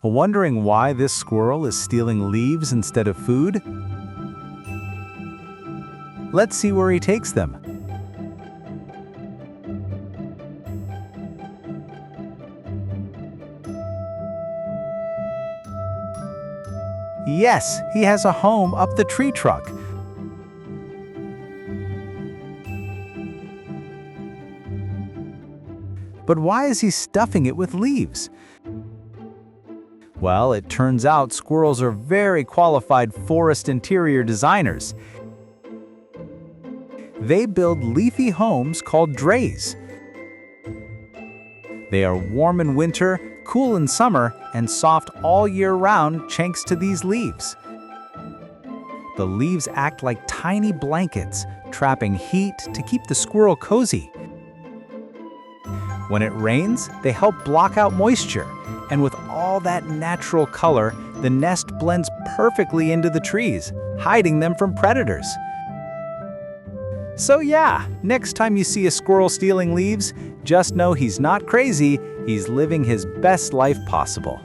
Wondering why this squirrel is stealing leaves instead of food? Let's see where he takes them. Yes, he has a home up the tree trunk. But why is he stuffing it with leaves? Well, it turns out squirrels are very qualified forest interior designers. They build leafy homes called drays. They are warm in winter, cool in summer, and soft all year round thanks to these leaves. The leaves act like tiny blankets, trapping heat to keep the squirrel cozy. When it rains, they help block out moisture, and with all that natural color, the nest blends perfectly into the trees, hiding them from predators. So yeah, next time you see a squirrel stealing leaves, just know he's not crazy, he's living his best life possible.